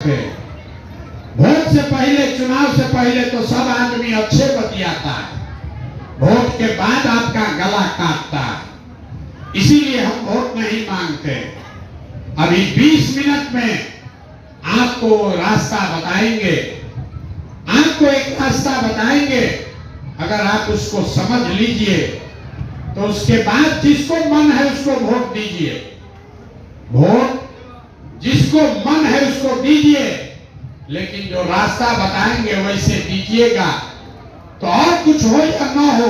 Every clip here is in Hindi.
वोट से पहले, चुनाव से पहले तो सब आदमी अच्छे बतियाता है, वोट के बाद आपका गला काटता है। इसीलिए हम वोट नहीं मांगते। अभी 20 मिनट में आपको रास्ता बताएंगे, आपको एक रास्ता बताएंगे। अगर आप उसको समझ लीजिए तो उसके बाद जिसको मन है उसको वोट दीजिए। वोट जिसको मन है उसको दीजिए, लेकिन जो रास्ता बताएंगे वैसे दीजिएगा। तो और कुछ हो या न हो,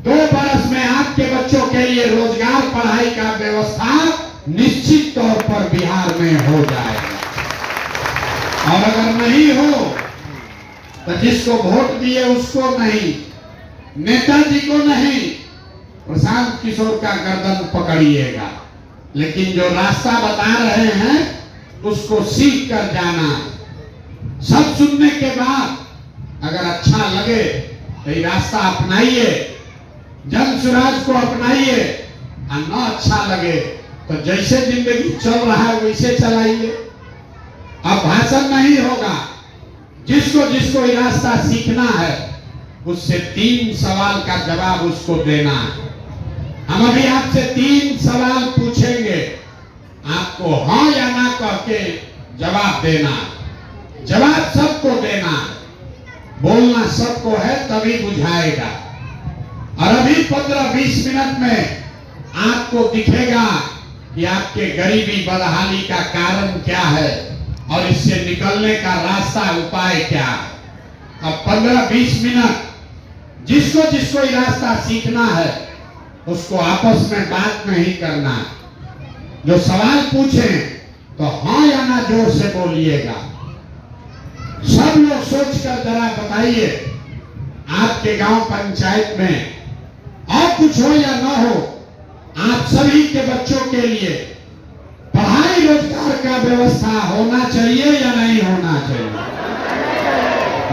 2 बरस में आपके बच्चों के लिए रोजगार, पढ़ाई का व्यवस्था निश्चित तौर पर बिहार में हो जाएगा। और अगर नहीं हो तो जिसको वोट दिए उसको नहीं, नेताजी को नहीं, प्रशांत किशोर का गर्दन पकड़िएगा। लेकिन जो रास्ता बता रहे हैं उसको सीख कर जाना। सब सुनने के बाद अगर अच्छा लगे तो ये रास्ता अपनाइए, जन स्वराज को अपनाइए। और न अच्छा लगे तो जैसे जिंदगी चल रहा है वैसे चलाइए। अब भाषण नहीं होगा, जिसको जिसको ये रास्ता सीखना है उससे 3 सवाल का जवाब उसको देना है। हम अभी आपसे 3 सवाल पूछेंगे, आपको हाँ या ना कह के जवाब देना। जवाब सबको देना, बोलना सबको है, तभी बुझाएगा। और अभी 15-20 मिनट में आपको दिखेगा कि आपके गरीबी बदहाली का कारण क्या है और इससे निकलने का रास्ता, उपाय क्या है। अब 15-20 मिनट जिसको जिसको ये रास्ता सीखना है उसको आपस में बात नहीं करना। जो सवाल पूछे तो हाँ या ना जोर से बोलिएगा। सब लोग सोचकर जरा बताइए, आपके गांव पंचायत में और कुछ हो या ना हो, आप सभी के बच्चों के लिए पढ़ाई, रोजगार का व्यवस्था होना चाहिए या नहीं होना चाहिए?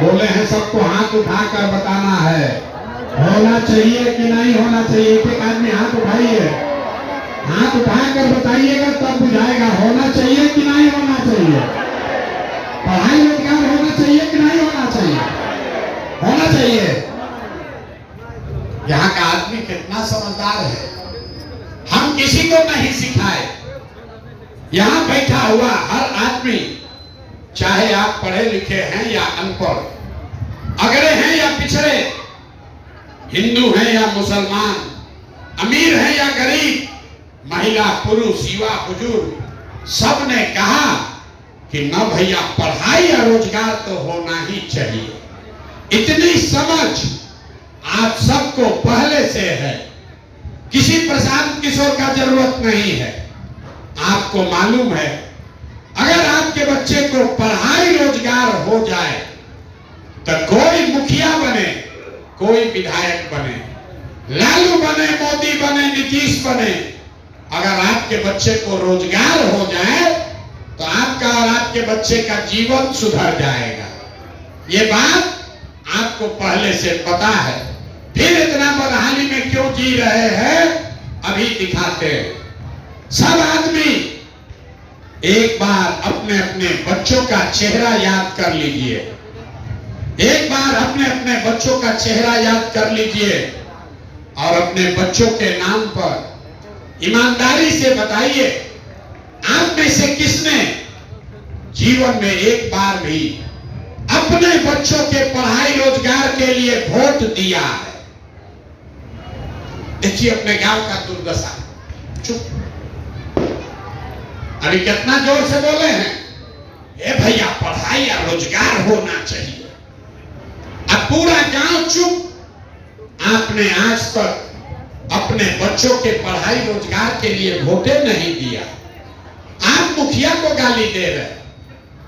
बोले हैं सबको हाथ उठाकर बताना है, होना चाहिए कि नहीं होना चाहिए। एक आदमी हाथ उठाइए, हाथ उठाकर बताइएगा तब बुझाएगा होना चाहिए कि नहीं होना चाहिए। पढ़ाई रोजगार होना चाहिए कि नहीं होना चाहिए? होना चाहिए। यहाँ का आदमी कितना समझदार है, हम किसी को नहीं सिखाए। यहाँ बैठा हुआ हर आदमी, चाहे आप पढ़े लिखे हैं या अनपढ़, अगड़े हैं या पिछड़े, हिंदू हैं या मुसलमान, अमीर हैं या गरीब, महिला पुरुष, युवा बुजुर्ग, सब ने कहा कि न भैया पढ़ाई या रोजगार तो होना ही चाहिए। इतनी समझ आप सबको पहले से है, किसी प्रशांत किशोर का जरूरत नहीं है। आपको मालूम है अगर आपके बच्चे को पढ़ाई रोजगार हो जाए तो कोई मुखिया बने, कोई विधायक बने, लालू बने, मोदी बने, नीतीश बने, अगर आपके बच्चे को रोजगार हो जाए तो आपका और आपके बच्चे का जीवन सुधर जाएगा। ये बात आपको पहले से पता है, फिर इतना बदहाली में क्यों जी रहे हैं अभी दिखाते हैं। सब आदमी एक बार अपने अपने बच्चों का चेहरा याद कर लीजिए, एक बार अपने अपने बच्चों का चेहरा याद कर लीजिए और अपने बच्चों के नाम पर ईमानदारी से बताइए, आप में से किसने जीवन में एक बार भी अपने बच्चों के पढ़ाई रोजगार के लिए वोट दिया है? देखिए अपने गांव का दुर्दशा। चुप, अभी कितना जोर से बोले हैं, ए भैया पढ़ाई या रोजगार होना चाहिए। अब पूरा गांव चुप। आपने आज तक अपने बच्चों के पढ़ाई रोजगार के लिए वोटे नहीं दिया। आप मुखिया को गाली दे रहे,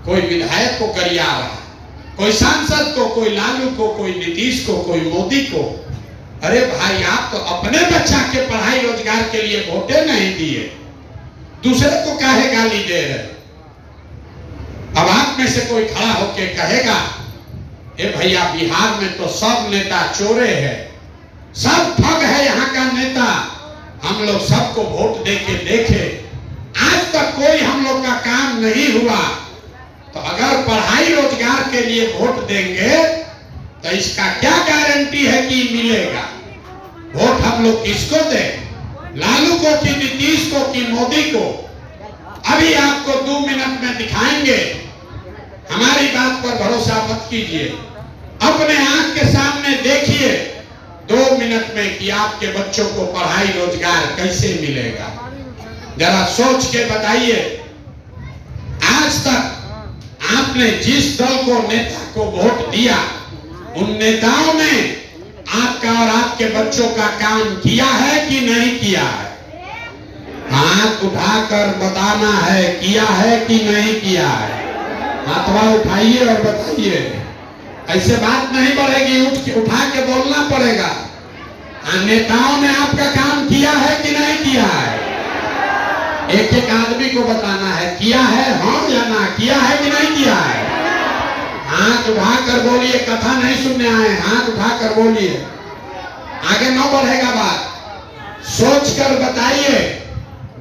कोई विधायक को गरिया रहा, कोई सांसद को, कोई लालू को, कोई नीतीश को, कोई मोदी को। अरे भाई आप तो अपने बच्चा के पढ़ाई रोजगार के लिए वोटे नहीं दिए, दूसरे को काहे गाली दे रहे? अब आप में से कोई खड़ा होके कहेगा ए भैया बिहार में तो सब नेता चोरे हैं, सब ठग है यहाँ का नेता, हम लोग सबको वोट देके देखे, आज तक कोई हम लोग का काम नहीं हुआ, पढ़ाई रोजगार के लिए वोट देंगे तो इसका क्या गारंटी है कि मिलेगा? वोट हम लोग किसको दें? लालू को कि नीतीश को कि मोदी को? अभी आपको 2 मिनट में दिखाएंगे। हमारी बात पर भरोसा मत कीजिए, अपने आंख के सामने देखिए 2 मिनट में कि आपके बच्चों को पढ़ाई रोजगार कैसे मिलेगा। जरा सोच के बताइए, आज तक आपने जिस दल को नेता को वोट दिया, उन नेताओं ने आपका और आपके बच्चों का काम किया है कि नहीं किया है? हाथ उठाकर बताना है, किया है कि नहीं किया है? हाथवा उठाइए और बताइए। ऐसे बात नहीं बढ़ेगी, उठा के बोलना पड़ेगा। नेताओं ने आपका काम किया है कि नहीं किया है? एक एक आदमी को बताना है, किया है हाँ या ना, किया है कि नहीं किया है? हाथ उठाकर बोलिए, कथा नहीं सुनने आए, हाथ उठाकर बोलिए। आगे न बढ़ेगा बात। सोचकर बताइए,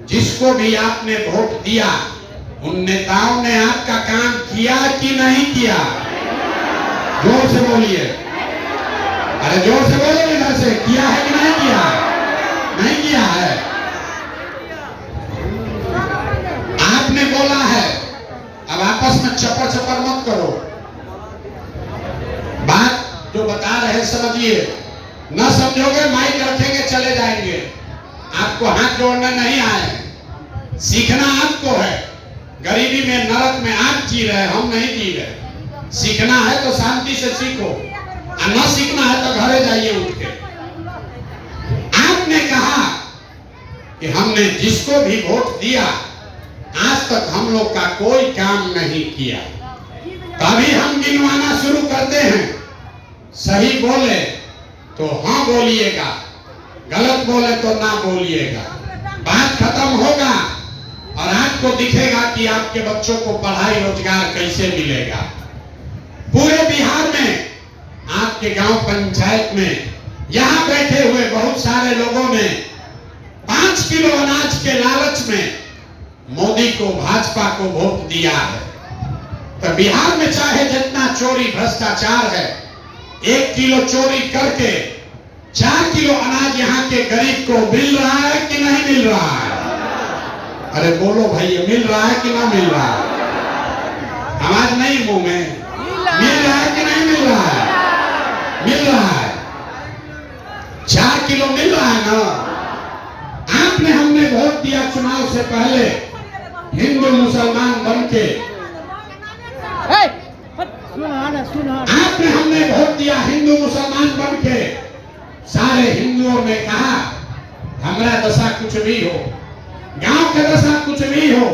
जिसको भी आपने वोट दिया, उन नेताओं ने आपका काम किया कि नहीं किया? जोर से बोलिए, अरे जोर से बोलिए इधर से, किया है कि नहीं किया? नहीं किया है। आपने बोला है, अब आपस में चपर चपर मत करो। बात जो बता रहे समझिए, न समझोगे माइक रखेंगे चले जाएंगे। आपको हाथ जोड़ने नहीं आए, सीखना आपको है। गरीबी में नरक में आप जी रहे, हम नहीं जी रहे। सीखना है तो शांति से सीखो, और न सीखना है तो घरे जाइए उठ के। आपने कहा कि हमने जिसको भी वोट दिया, आज तक हम लोग का कोई काम नहीं किया। तभी हम गिनवाना शुरू करते हैं। सही बोले तो हाँ बोलिएगा, गलत बोले तो ना बोलिएगा। बात खत्म होगा और आपको दिखेगा कि आपके बच्चों को पढ़ाई रोजगार कैसे मिलेगा। पूरे बिहार में, आपके गांव पंचायत में, यहां बैठे हुए बहुत सारे लोगों ने 5 किलो अनाज के लालच में मोदी को, भाजपा को वोट दिया है। तो बिहार में चाहे जितना चोरी भ्रष्टाचार है, 1 किलो चोरी करके 4 किलो अनाज यहाँ के गरीब को मिल रहा है कि नहीं मिल रहा है? अरे बोलो भाई, ये मिल रहा है कि ना मिल रहा है? आवाज नहीं मुंह में, मिल रहा है कि नहीं मिल रहा है? मिल रहा है। 4 किलो मिल रहा है ना? आपने, हमने वोट दिया चुनाव से पहले हिंदू मुसलमान बन के। आपने, हमने वोट दिया हिंदू मुसलमान बन के। सारे हिंदुओं ने कहा हमारा दशा कुछ भी हो, गांव का दशा कुछ भी हो,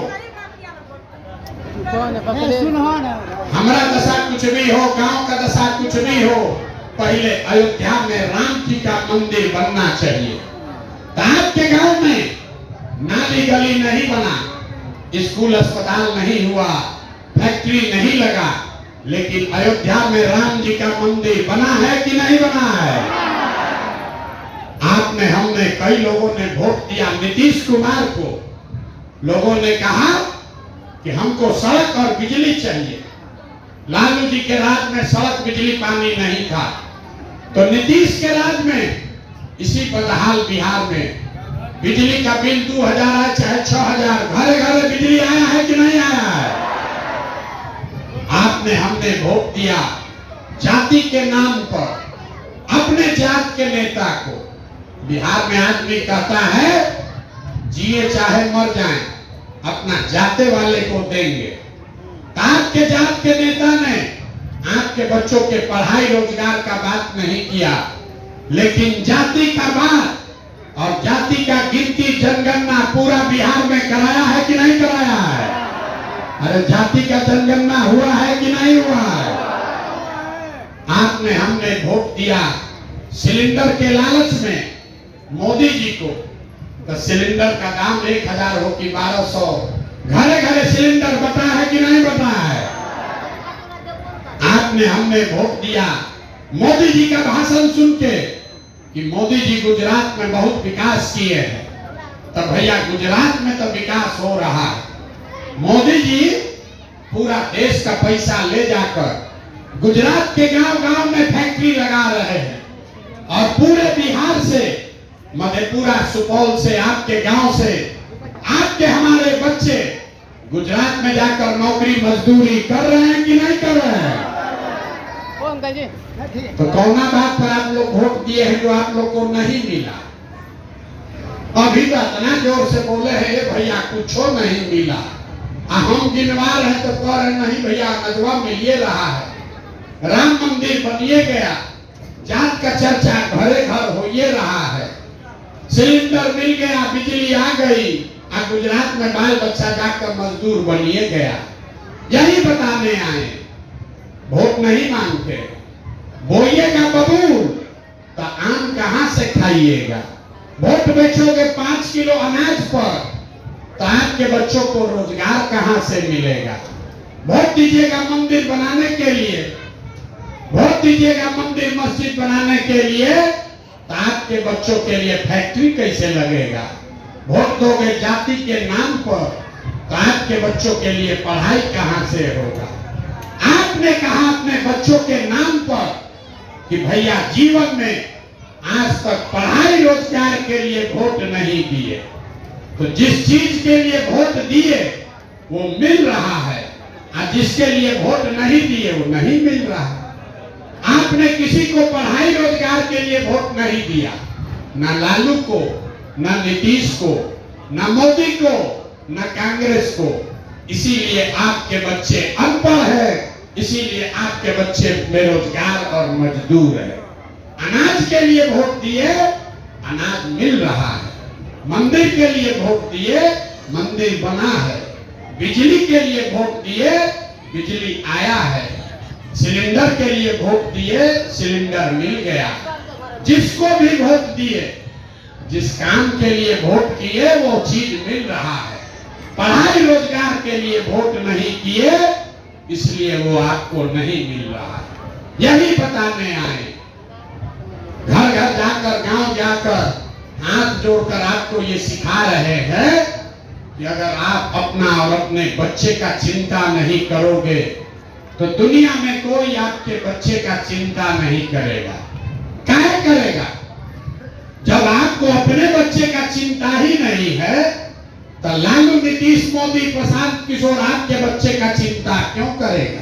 हमारा दशा कुछ भी हो, गांव का दशा कुछ भी हो, पहले अयोध्या में राम जी का मंदिर बनना चाहिए। तो आपके गांव में नाली गली नहीं बना, स्कूल अस्पताल नहीं हुआ, फैक्ट्री नहीं लगा, लेकिन अयोध्या में राम जी का मंदिर बना है कि नहीं बना है? आपने, हमने, कई लोगों ने वोट दिया नीतीश कुमार को। लोगों ने कहा कि हमको सड़क और बिजली चाहिए। लालू जी के राज में सड़क बिजली पानी नहीं था, तो नीतीश के राज में इसी बदहाल बिहार में बिजली का बिल 2000 आए चाहे 6000, घरे घरे बिजली आया है कि नहीं आया है? आपने, हमने वोट दिया जाति के नाम पर, अपने जात के नेता को। बिहार में आदमी कहता है जिए चाहे मर जाएं, अपना जाते वाले को देंगे। आपके जात के नेता ने आपके बच्चों के पढ़ाई रोजगार का बात नहीं किया, लेकिन जाति का बात और जाति का गिनती जनगणना पूरा बिहार में कराया है कि नहीं कराया है? अरे जाति का जनगणना हुआ है कि नहीं हुआ है? आपने, हमने वोट दिया सिलेंडर के लालच में मोदी जी को। तो सिलेंडर का दाम 1000 हो कि 1200, घरे घरे सिलेंडर बता है कि नहीं बता है? आपने, हमने वोट दिया मोदी जी का भाषण सुन के कि मोदी जी गुजरात में बहुत विकास किए हैं। तो भैया गुजरात में तो विकास हो रहा है। मोदी जी पूरा देश का पैसा ले जाकर गुजरात के गांव-गांव में फैक्ट्री लगा रहे हैं और पूरे बिहार से, मधेपुरा, सुपौल से, आपके गांव से, आपके हमारे बच्चे गुजरात में जाकर नौकरी मजदूरी कर रहे हैं कि नहीं कर रहे हैं? तो कौना बात पर आप लोग वोट दिए हैं जो आप लोग को नहीं मिला? अभी तो इतना जोर से बोले हैं ये भैया कुछ नहीं मिला, हम गिनवा रहे तो कह रहे नहीं भैया नजवा मिलिए रहा है, राम मंदिर बनिए गया, जात का चर्चा घरे घर होइए रहा है, सिलेंडर मिल गया, बिजली आ गई, और गुजरात में बाल बच्चा जाकर मजदूर बनिए गया। यही बताने आए, वोट नहीं मांगते। बोइएगा बबूल तो आम कहां से खाइएगा? वोट बेचोगे 5 किलो अनाज पर तो आपके बच्चों को रोजगार कहां से मिलेगा? वोट दीजिएगा मंदिर बनाने के लिए, वोट दीजिएगा मंदिर मस्जिद बनाने के लिए, तो आपके बच्चों के लिए फैक्ट्री कैसे लगेगा? वोट दोगे जाति के नाम पर तो आपके बच्चों के लिए पढ़ाई कहां से होगा? आपने कहा अपने बच्चों के नाम पर कि भैया जीवन में आज तक पढ़ाई रोजगार के लिए वोट नहीं दिए, तो जिस चीज के लिए वोट दिए वो मिल रहा है, और जिसके लिए वोट नहीं दिए वो नहीं मिल रहा है। आपने किसी को पढ़ाई रोजगार के लिए वोट नहीं दिया, ना लालू को, ना नीतीश को, ना मोदी को, ना कांग्रेस को, इसीलिए आपके बच्चे अनपढ़ है, इसीलिए आपके बच्चे बेरोजगार और मजदूर है। अनाज के लिए वोट दिए, अनाज मिल रहा है, मंदिर के लिए वोट दिए, मंदिर बना है, बिजली के लिए वोट दिए, बिजली आया है, सिलेंडर के लिए वोट दिए, सिलेंडर मिल गया। जिसको भी वोट दिए, जिस काम के लिए वोट किए वो चीज मिल रहा है। पढ़ाई रोजगार के लिए वोट नहीं किए, इसलिए वो आपको नहीं मिल रहा है। यही बताने आए, घर घर जाकर, गांव जाकर, हाथ जोड़कर आपको ये सिखा रहे हैं कि अगर आप अपना और अपने बच्चे का चिंता नहीं करोगे तो दुनिया में कोई आपके बच्चे का चिंता नहीं करेगा। काहे करेगा? जब आपको अपने बच्चे का चिंता ही नहीं है तो लालू, नीतीश, मोदी, प्रशांत किशोर आपके बच्चे का चिंता क्यों करेगा?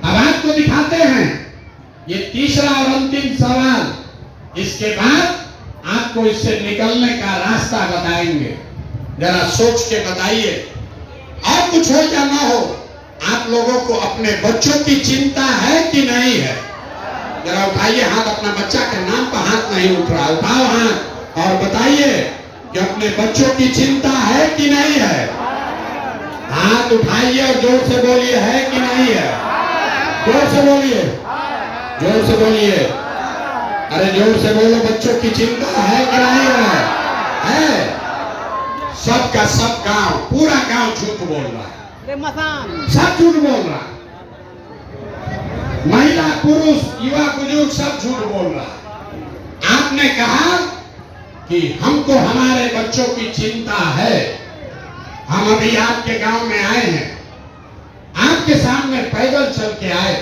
अब आपको दिखाते हैं ये तीसरा और अंतिम सवाल, इसके बाद आपको इससे निकलने का रास्ता बताएंगे। जरा सोच के बताइए, और कुछ हो या ना हो, आप लोगों को अपने बच्चों की चिंता है कि नहीं है? जरा उठाइए हाथ, अपना बच्चा के नाम पर हाथ नहीं उठ रहा, उठाओ हाथ और बताइए कि अपने बच्चों की चिंता है कि नहीं है? हाथ उठाइए और जोर से बोलिए, है कि नहीं है? जोर से बोलिए, जोर से बोलिए, अरे जोर से बोलो, बच्चों की चिंता है कि नहीं है? है। सबका सब गांव, पूरा गांव झूठ बोल रहा है, सब झूठ बोल रहा है, महिला, पुरुष, युवा, बुजुर्ग सब झूठ बोल रहा है। आपने कहा कि हमको हमारे बच्चों की चिंता है, हम अभी आपके गांव में आए हैं, आपके सामने पैदल चल के आए।